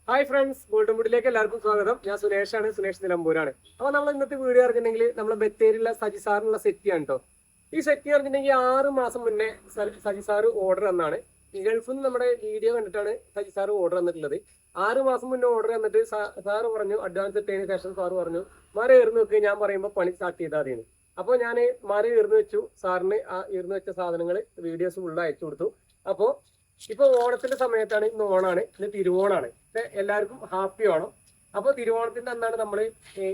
Hi friends, golden വുഡിലേക്ക് എല്ലാവർക്കും സ്വാഗതം. ഞാൻ സുനേഷാണ്, സുനേഷ് നിലമ്പൂരാണ്. അപ്പോൾ നമ്മൾ ഇന്നത്തെ വീഡിയോ അറിഞ്ഞിട്ടുണ്ടെങ്കിൽ നമ്മളെ ബത്തേരിയുള്ള സജി സാറിനുള്ള സെറ്റ് ആണ് കേട്ടോ. ഈ സെറ്റ് അറിഞ്ഞിട്ടുണ്ടെങ്കിൽ 6 മാസം മുന്നേ സജി സാറ് ഓർഡർ തന്നാണ്. ഈ ഗൾഫിൽ നിന്ന് നമ്മുടെ വീഡിയോ കണ്ടിട്ടാണ് സജി സാറ് ഓർഡർ തന്നിട്ടുള്ളത്. 6 മാസം മുന്നേ ഓർഡർ തന്നിട്ട് സാറ് പറഞ്ഞു, അഡ്വാൻസ് ഇട്ടതിന് ശേഷം സാറ് പറഞ്ഞു മരം ഏർന്ന് വെക്കുക, ഞാൻ പറയുമ്പോൾ പണി സ്റ്റാർട്ട് ചെയ്താൽ മതിയെന്ന്. അപ്പോൾ ഞാൻ മരം ഏർന്ന് വെച്ചു. സാറിന് ആ ഏർന്ന് വെച്ച സാധനങ്ങൾ വീഡിയോസ് ഫുള്ള് അയച്ചു കൊടുത്തു. അപ്പോൾ ഇപ്പൊ ഓണത്തിന്റെ സമയത്താണ്, ഇന്ന് ഓണാണ്, ഇന്ന് തിരുവോണാണ്. എല്ലാവർക്കും ഹാപ്പി ഓണം. അപ്പോൾ തിരുവോണത്തിന്റെ അന്നാണ് നമ്മൾ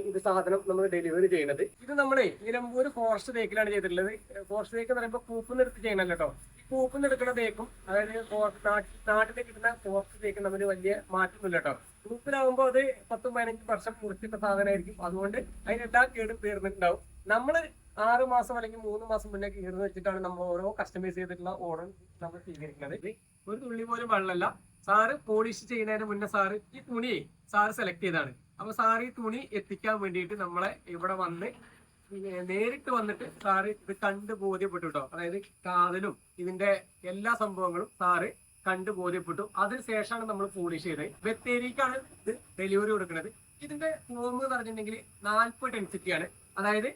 ഇത് സാധനം നമ്മൾ ഡെലിവറി ചെയ്യുന്നത്. ഇത് നമ്മളെ നിലമ്പൂർ ഫോറസ്റ്റ് തേക്കിലാണ് ചെയ്തിട്ടുള്ളത്. ഫോറസ്റ്റ് തേക്ക് എന്ന് പറയുമ്പോൾ കൂപ്പിന്ന് എടുത്ത് ചെയ്യണല്ലോ കേട്ടോ. കൂപ്പിന്ന് എടുക്കുന്ന തേക്കും അതായത് നാട്ടിൽ കിട്ടുന്ന ഫോറസ്റ്റ് തേക്കും തമ്മിൽ വലിയ മാറ്റമൊന്നുമില്ല കേട്ടോ. കൂപ്പിലാകുമ്പോൾ അത് 10-15 വർഷം മുറിച്ചിട്ട സാധനമായിരിക്കും. അതുകൊണ്ട് അതിനെല്ലാ കേടും തീർന്നിട്ടുണ്ടാവും. നമ്മൾ 6 മാസം അല്ലെങ്കിൽ 3 മാസം മുന്നേ കീർന്ന് വെച്ചിട്ടാണ് നമ്മൾ ഓരോ കസ്റ്റമൈസ് ചെയ്തിട്ടുള്ള ഓർഡർ നമ്മൾ സ്വീകരിക്കുന്നത്. ഒരു തുള്ളി പോലും വെള്ളമല്ല. സാറ് പോളിഷ് ചെയ്യുന്നതിന് മുന്നേ സാറ് ഈ തുണി സാറ് സെലക്ട് ചെയ്താണ്. അപ്പൊ സാറ് ഈ തുണി എത്തിക്കാൻ വേണ്ടിയിട്ട് നമ്മളെ ഇവിടെ വന്ന് നേരിട്ട് വന്നിട്ട് സാറ് ഇത് കണ്ട് ബോധ്യപ്പെട്ടു കേട്ടോ. അതായത് കാതലും ഇതിന്റെ എല്ലാ സംഭവങ്ങളും സാറ് കണ്ട് ബോധ്യപ്പെട്ടു. അതിനുശേഷമാണ് നമ്മൾ പോളിഷ് ചെയ്തത്. ബത്തേരിക്കാണ് ഇത് ഡെലിവറി കൊടുക്കുന്നത്. ഇതിന്റെ ഫോം എന്ന് പറഞ്ഞിട്ടുണ്ടെങ്കിൽ 40 ഡെൻസിറ്റിയാണ്. അതായത്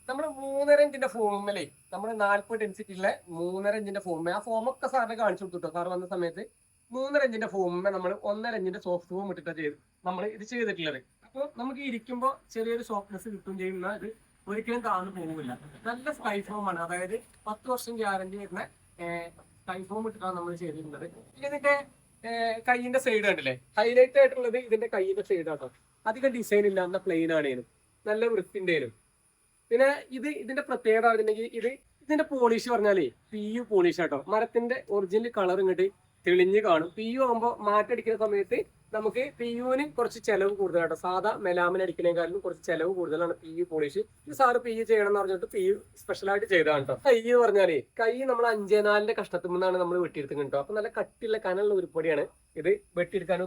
നമ്മുടെ 3.5 ഇഞ്ചിന്റെ ഫോമല്ലേ, നമ്മൾ 40 ഡെൻസിറ്റിയുള്ള 3.5 ഇഞ്ചിന്റെ ഫോമ. ആ ഫോമൊക്കെ സാറിന് കാണിച്ചു കൊടുത്തു. സാർ വന്ന സമയത്ത് 3.5 ഇഞ്ചിന്റെ ഫോമ നമ്മൾ 1.5 ഇഞ്ചിന്റെ സോഫ്റ്റ് ഫോം ഇട്ടിട്ടാണ് നമ്മൾ ഇത് ചെയ്തിട്ടുള്ളത്. അപ്പോൾ നമുക്ക് ഇരിക്കുമ്പോൾ ചെറിയൊരു സോഫ്റ്റ്നെസ് കിട്ടും ചെയ്യുന്ന ഇത് ഒരിക്കലും താഴ്ന്നു പോകില്ല. നല്ല സ്കൈ ഫോമാണ്. അതായത് 10 വർഷം ഗ്യാരണ്ടി വരുന്ന സ്കൈ ഫോം ഇട്ടിട്ടാണ് നമ്മൾ ചെയ്തിട്ടുള്ളത്. ഇതിന്റെ കൈയിന്റെ സൈഡ് കണ്ടില്ലേ, ഹൈലൈറ്റ് ആയിട്ടുള്ളത് ഇതിന്റെ കൈയിന്റെ സൈഡ് ആട്ടോ. അധികം ഡിസൈൻ ഇല്ല, നല്ല പ്ലെയിൻ ആണേനും നല്ല വൃത്തിൻ്റെനും. പിന്നെ ഇതിന്റെ പ്രത്യേകത പറഞ്ഞിട്ടുണ്ടെങ്കിൽ ഇതിന്റെ പോളിഷ് പറഞ്ഞാലേ PU പോളിഷ് ആട്ടോ. മരത്തിന്റെ ഒറിജിനൽ കളർ ഇങ്ങോട്ട് തെളിഞ്ഞ് കാണും. PU ആകുമ്പോൾ മാറ്റടിക്കുന്ന സമയത്ത് നമുക്ക് PUവിന് കുറച്ച് ചെലവ് കൂടുതലാട്ടോ. സാധാ മെലാമിൻ അടിക്കുന്നതിനേക്കാളും കുറച്ച് ചെലവ് കൂടുതലാണ് PU പോളിഷ്. ഇത് സാറ് PU ചെയ്യണം എന്ന് പറഞ്ഞിട്ട് PU സ്പെഷ്യലായിട്ട് ചെയ്തതാണ് കേട്ടോ. കൈ പറഞ്ഞാലേ കൈ നമ്മൾ 5/4 കഷ്ടത്തുമ്പോഴാണ് നമ്മൾ വെട്ടിയെടുക്കുന്നത് കേട്ടോ. അപ്പൊ നല്ല കട്ടിയുള്ള കനുള്ള ഉരുപ്പൊടിയാണ് ഇത് വെട്ടിയെടുക്കാൻ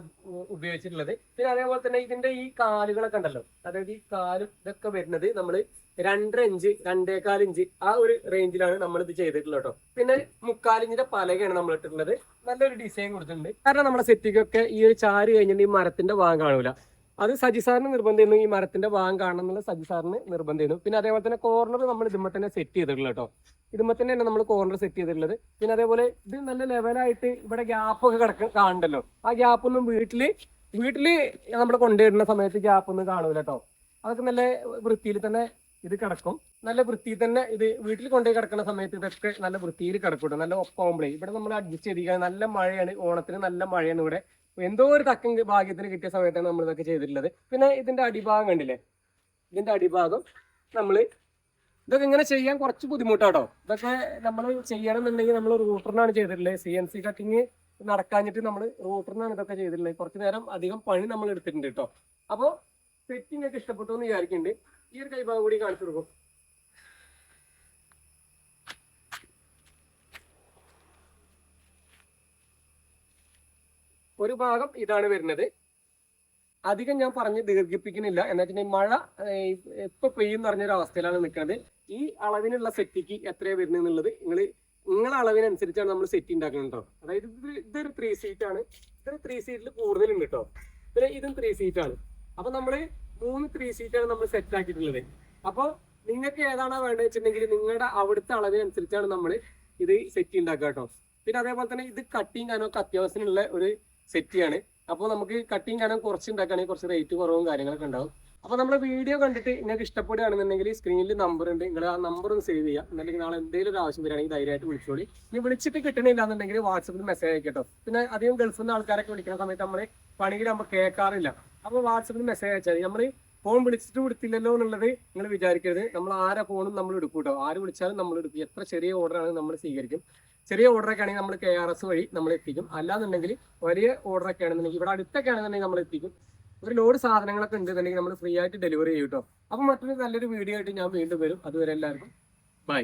ഉപയോഗിച്ചിട്ടുള്ളത്. പിന്നെ അതേപോലെ തന്നെ ഇതിന്റെ ഈ കാലുകളൊക്കെ ഉണ്ടല്ലോ, അതായത് ഈ കാലും ഇതൊക്കെ വരുന്നത് നമ്മൾ 2.5 ഇഞ്ച് 2.25 ഇഞ്ച് ആ ഒരു റേഞ്ചിലാണ് നമ്മൾ ഇത് ചെയ്തിട്ടുള്ളത് കേട്ടോ. പിന്നെ 3/4 ഇഞ്ചിന്റെ പലകയാണ് നമ്മൾ ഇട്ടിട്ടുള്ളത്. നല്ലൊരു ഡിസൈൻ കൊടുത്തിട്ടുണ്ട്. കാരണം നമ്മുടെ സെറ്റിക്കൊക്കെ ഈ ഒരു ചാര് കഴിഞ്ഞിട്ട് ഈ മരത്തിന്റെ ഭാഗം കാണൂല. അത് സജി സാറിന് നിർബന്ധമായിരുന്നു. ഈ മരത്തിന്റെ ഭാഗം കാണണം എന്നുള്ള സജി സാറിന് നിർബന്ധമായിരുന്നു. പിന്നെ അതേപോലെ തന്നെ കോർണർ നമ്മൾ ഇതുമ്മ തന്നെ സെറ്റ് ചെയ്തിട്ടുള്ളത് കേട്ടോ. ഇതുമ്മ തന്നെയാണ് നമ്മൾ കോർണർ സെറ്റ് ചെയ്തിട്ടുള്ളത്. പിന്നെ അതേപോലെ ഇത് നല്ല ലെവലായിട്ട് ഇവിടെ ഗ്യാപ്പൊക്കെ കാണണ്ടല്ലോ. ആ ഗ്യാപ്പൊന്നും വീട്ടില് നമ്മൾ കൊണ്ടുവരുന്ന സമയത്ത് ഗ്യാപ്പൊന്നും കാണൂല കേട്ടോ. അതൊക്കെ നല്ല വൃത്തിയിൽ തന്നെ ഇത് കിടക്കും. നല്ല വൃത്തിയിൽ തന്നെ ഇത് വീട്ടിൽ കൊണ്ടുപോയി കിടക്കുന്ന സമയത്ത് ഇതൊക്കെ നല്ല വൃത്തിയിൽ കിടക്കൂട്ടോ. നല്ല ഒപ്പാകുമ്പോഴേ ഇവിടെ നമ്മൾ അഡ്ജസ്റ്റ് ചെയ്തിരിക്കാൻ. നല്ല മഴയാണ്, ഓണത്തിന് നല്ല മഴയാണ് ഇവിടെ. എന്തോ ഒരു തക്കം ഭാഗ്യത്തിന് കിട്ടിയ സമയത്താണ് നമ്മൾ ഇതൊക്കെ ചെയ്തിട്ടുള്ളത്. പിന്നെ ഇതിന്റെ അടിഭാഗം കണ്ടില്ലേ, ഇതിന്റെ അടിഭാഗം നമ്മൾ ഇതൊക്കെ ഇങ്ങനെ ചെയ്യാൻ കുറച്ച് ബുദ്ധിമുട്ടാട്ടോ. ഇതൊക്കെ നമ്മൾ ചെയ്യണമെന്നുണ്ടെങ്കിൽ നമ്മൾ റൂട്ടറിനാണ് ചെയ്തിട്ടുള്ളത്. CNC കട്ടിങ് നടക്കാഞ്ഞിട്ട് നമ്മൾ റൂട്ടറിനാണ് ഇതൊക്കെ ചെയ്തിട്ടുള്ളത്. കുറച്ച് നേരം അധികം പണി നമ്മൾ എടുത്തിട്ടുണ്ട് കേട്ടോ. അപ്പോൾ സെറ്റിംഗ് ഒക്കെ ഇഷ്ടപ്പെട്ടു എന്ന് വിചാരിക്കുന്നുണ്ട്. ഈ ഒരു കൈഭാഗം കൂടി കാണിച്ചു കൊടുക്കും. ഒരു ഭാഗം ഇതാണ് വരുന്നത്. അധികം ഞാൻ പറഞ്ഞ് ദീർഘിപ്പിക്കുന്നില്ല. എന്താ വെച്ചിട്ടുണ്ടെങ്കിൽ മഴ എപ്പോ പെയ്യും പറഞ്ഞൊരു അവസ്ഥയിലാണ് നിൽക്കുന്നത്. ഈ അളവിനുള്ള സെറ്റിക്ക് എത്രയാണ് വരുന്നത് എന്നുള്ളത് നിങ്ങളെ അളവിനനുസരിച്ചാണ് നമ്മൾ സെറ്റ് ഉണ്ടാക്കുന്നത് കേട്ടോ. അതായത് ഇതൊരു 3 സീറ്റാണ്. ഇതൊരു 3 സീറ്റിൽ കൂടുതലുണ്ട് കേട്ടോ. പിന്നെ ഇതും 3 സീറ്റാണ്. അപ്പൊ നമ്മള് 3 3 സീറ്റാണ് നമ്മൾ സെറ്റ് ആക്കിയിട്ടുള്ളത്. അപ്പോൾ നിങ്ങൾക്ക് ഏതാണോ വേണ്ടത് വെച്ചിട്ടുണ്ടെങ്കിൽ നിങ്ങളുടെ അവിടുത്തെ അളവിനനുസരിച്ചാണ് നമ്മൾ ഇത് സെറ്റ് ഉണ്ടാക്കുക കേട്ടോ. പിന്നെ അതേപോലെ തന്നെ ഇത് കട്ടിങ് കാനൊക്കെ അത്യാവശ്യമുള്ള ഒരു സെറ്റിയാണ്. അപ്പോൾ നമുക്ക് കട്ടിങ് കാനം കുറച്ച് ഉണ്ടാക്കുകയാണെങ്കിൽ കുറച്ച് റേറ്റ് കുറവും കാര്യങ്ങളൊക്കെ ഉണ്ടാവും. അപ്പോൾ നമ്മൾ വീഡിയോ കണ്ടിട്ട് നിങ്ങൾക്ക് ഇഷ്ടപ്പെടുകയാണെന്നുണ്ടെങ്കിൽ സ്ക്രീനിൽ നമ്പർ ഉണ്ട്, നിങ്ങൾ ആ നമ്പർ ഒന്ന് സേവ് ചെയ്യുക. എന്നിട്ട് നാളെ എന്തെങ്കിലും ഒരു ആവശ്യം വരികയാണെങ്കിൽ ധൈര്യമായിട്ട് വിളിച്ചോളി. ഇനി വിളിച്ചിട്ട് കിട്ടണില്ല എന്നുണ്ടെങ്കിൽ വാട്സപ്പിൽ മെസ്സേജ് അയക്കട്ടോ. പിന്നെ അധികം ഗൾഫിൽ നിന്ന് ആൾക്കാരൊക്കെ വിളിക്കുന്ന സമയത്ത് നമ്മൾ പണിയിലാകുമ്പോൾ കേൾക്കാറില്ല. അപ്പോൾ വാട്സപ്പിൽ മെസ്സേജ് അയച്ചാൽ നമ്മൾ ഫോൺ വിളിച്ചിട്ട് കൊടുത്തില്ലല്ലോ എന്നുള്ളത് നിങ്ങൾ വിചാരിക്കരുത്. നമ്മൾ ആരെ ഫോണും നമ്മൾ എടുക്കും കേട്ടോ. ആര് വിളിച്ചാലും നമ്മൾ എടുക്കും. എത്ര ചെറിയ ഓർഡറാണ് നമ്മൾ സ്വീകരിക്കും. ചെറിയ ഓർഡറൊക്കെ ആണെങ്കിൽ നമ്മൾ KRS വഴി നമ്മൾ എത്തിക്കും. അല്ലാന്നുണ്ടെങ്കിൽ വലിയ ഓർഡറൊക്കെ ആണെന്നുണ്ടെങ്കിൽ ഇവിടെ അടുത്തൊക്കെ ആണെന്നുണ്ടെങ്കിൽ നമ്മൾ എത്തിക്കും. ഒരു ലോഡ് സാധനങ്ങളൊക്കെ ഉണ്ടെന്നുണ്ടെങ്കിൽ നമ്മൾ ഫ്രീ ആയിട്ട് ഡെലിവറി ചെയ്യും കേട്ടോ. അപ്പം മറ്റൊരു നല്ലൊരു വീഡിയോ ആയിട്ട് ഞാൻ വീണ്ടും വരും. അതുവരെ എല്ലാവർക്കും ബൈ.